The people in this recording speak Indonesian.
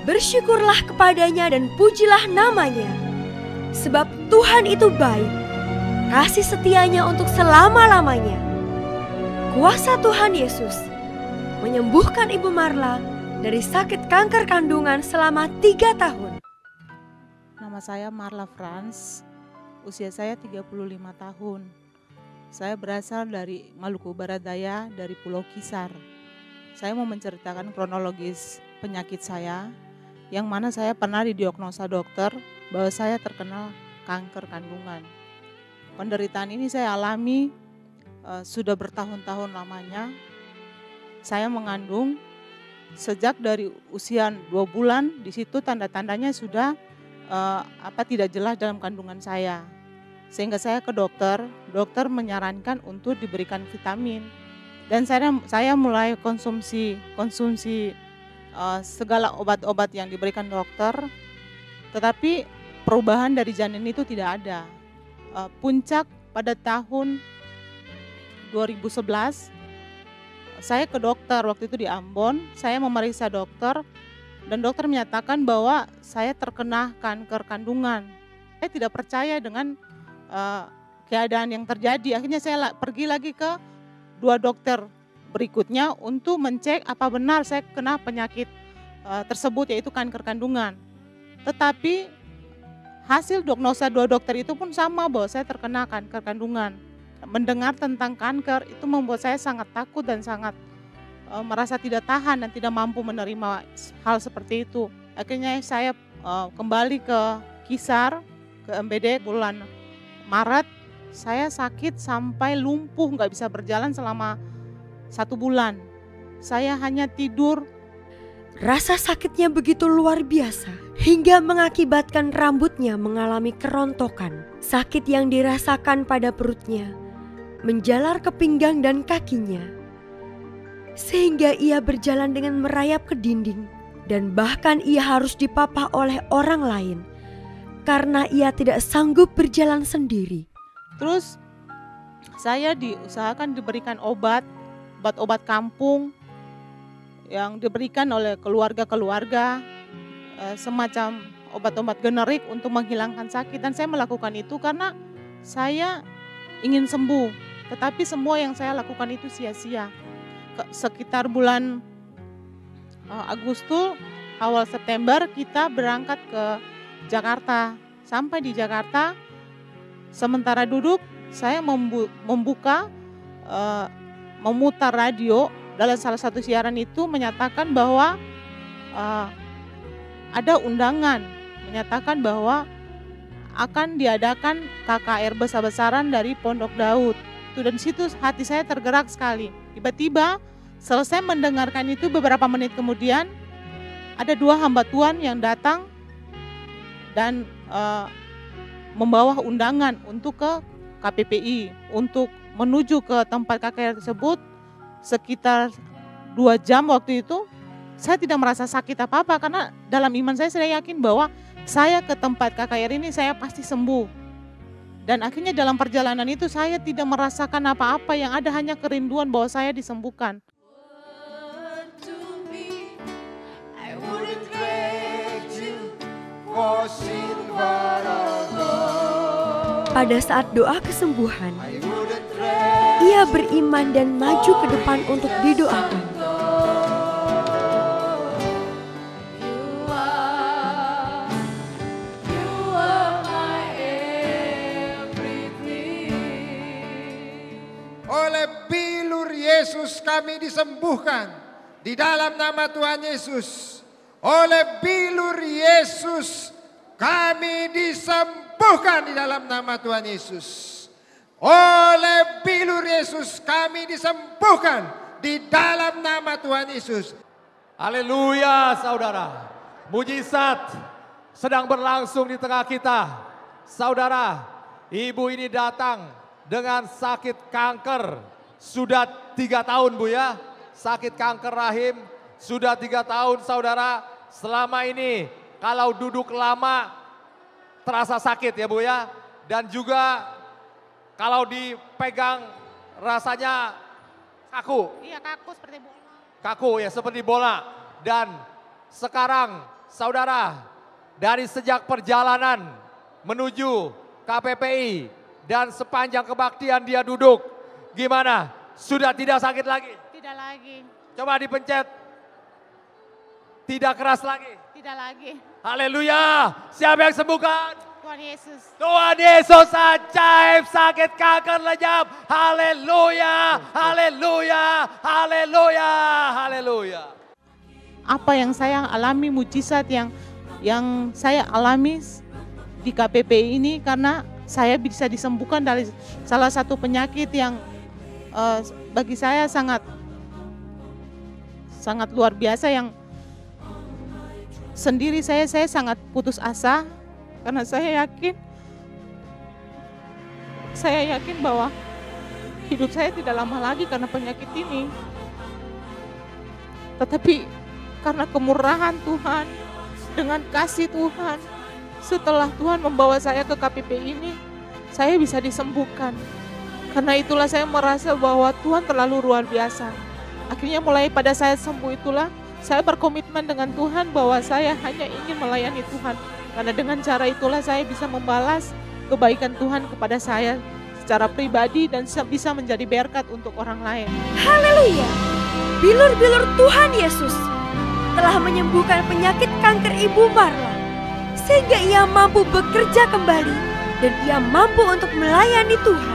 Bersyukurlah kepadanya dan pujilah namanya, sebab Tuhan itu baik, kasih setianya untuk selama-lamanya. Kuasa Tuhan Yesus menyembuhkan Ibu Marla dari sakit kanker kandungan selama 3 tahun. Nama saya Marla Frans, usia saya 35 tahun. Saya berasal dari Maluku Barat Daya, dari Pulau Kisar. Saya mau menceritakan kronologis penyakit saya, yang mana saya pernah didiagnosa dokter bahwa saya terkena kanker kandungan. Penderitaan ini saya alami sudah bertahun-tahun lamanya. Saya mengandung sejak dari usia 2 bulan, di situ tanda-tandanya sudah tidak jelas dalam kandungan saya. Sehingga saya ke dokter menyarankan untuk diberikan vitamin. Dan saya mulai konsumsi segala obat-obat yang diberikan dokter, tetapi perubahan dari janin itu tidak ada. Puncak pada tahun 2011, saya ke dokter waktu itu di Ambon, saya memeriksa dokter, dan dokter menyatakan bahwa saya terkena kanker kandungan. Saya tidak percaya dengan keadaan yang terjadi. Akhirnya saya pergi lagi ke 2 dokter berikutnya untuk mencek apa benar saya kena penyakit tersebut, yaitu kanker kandungan. Tetapi hasil diagnosa 2 dokter itu pun sama, bahwa saya terkena kanker kandungan. Mendengar tentang kanker itu membuat saya sangat takut dan sangat merasa tidak tahan dan tidak mampu menerima hal seperti itu. Akhirnya saya kembali ke Kisar, ke MBD bulan Maret. Saya sakit sampai lumpuh, nggak bisa berjalan selama 1 bulan. Saya hanya tidur. Rasa sakitnya begitu luar biasa, hingga mengakibatkan rambutnya mengalami kerontokan. Sakit yang dirasakan pada perutnya menjalar ke pinggang dan kakinya, sehingga ia berjalan dengan merayap ke dinding, dan bahkan ia harus dipapah oleh orang lain karena ia tidak sanggup berjalan sendiri. Terus saya diusahakan diberikan obat-obat kampung yang diberikan oleh keluarga-keluarga, semacam obat-obat generik untuk menghilangkan sakit. Dan saya melakukan itu karena saya ingin sembuh, tetapi semua yang saya lakukan itu sia-sia. Sekitar bulan Agustus, awal September kita berangkat ke Jakarta. Sampai di Jakarta, sementara duduk saya memutar radio. Dalam salah satu siaran itu menyatakan bahwa ada undangan, menyatakan bahwa akan diadakan KKR besar-besaran dari Pondok Daud. Dan situ hati saya tergerak sekali. Tiba-tiba selesai mendengarkan itu, beberapa menit kemudian ada 2 hamba Tuhan yang datang dan membawa undangan untuk ke KPPI, untuk menuju ke tempat KKR tersebut. Sekitar 2 jam waktu itu, saya tidak merasa sakit apa-apa karena dalam iman saya yakin bahwa saya ke tempat KKR ini saya pasti sembuh. Dan akhirnya dalam perjalanan itu saya tidak merasakan apa-apa, yang ada hanya kerinduan bahwa saya disembuhkan. Pada saat doa kesembuhan, ia beriman dan maju ke depan untuk didoakan. Oleh bilur Yesus kami disembuhkan di dalam nama Tuhan Yesus. Oleh bilur Yesus kami disembuhkan di dalam nama Tuhan Yesus. Oleh bilur Yesus kami disembuhkan di dalam nama Tuhan Yesus. Haleluya saudara. Mujizat sedang berlangsung di tengah kita. Saudara, ibu ini datang dengan sakit kanker. Sudah 3 tahun Bu ya. Sakit kanker rahim sudah 3 tahun saudara. Selama ini kalau duduk lama terasa sakit ya Bu ya. Dan juga kalau dipegang rasanya kaku. Iya, kaku seperti bola. kaku ya seperti bola. Dan sekarang saudara, dari sejak perjalanan menuju KPPI dan sepanjang kebaktian dia duduk, gimana? Sudah tidak sakit lagi? Tidak lagi. Coba dipencet. Tidak keras lagi? Tidak lagi. Haleluya. Siapa yang sembuhkan? Tuhan Yesus. Tuhan Yesus ajaib, sakit kanker lenyap. Haleluya, haleluya, haleluya, haleluya. Apa yang saya alami, mujizat yang saya alami di KPPI ini, karena saya bisa disembuhkan dari salah satu penyakit yang bagi saya sangat luar biasa, yang sendiri saya sangat putus asa, karena saya yakin bahwa hidup saya tidak lama lagi karena penyakit ini. Tetapi karena kemurahan Tuhan, dengan kasih Tuhan, setelah Tuhan membawa saya ke KPPI ini, saya bisa disembuhkan. Karena itulah saya merasa bahwa Tuhan terlalu luar biasa. Akhirnya mulai pada saya sembuh itulah, saya berkomitmen dengan Tuhan bahwa saya hanya ingin melayani Tuhan. Karena dengan cara itulah saya bisa membalas kebaikan Tuhan kepada saya secara pribadi dan bisa menjadi berkat untuk orang lain. Haleluya. Bilur-bilur Tuhan Yesus telah menyembuhkan penyakit kanker Ibu Marla, sehingga ia mampu bekerja kembali dan ia mampu untuk melayani Tuhan.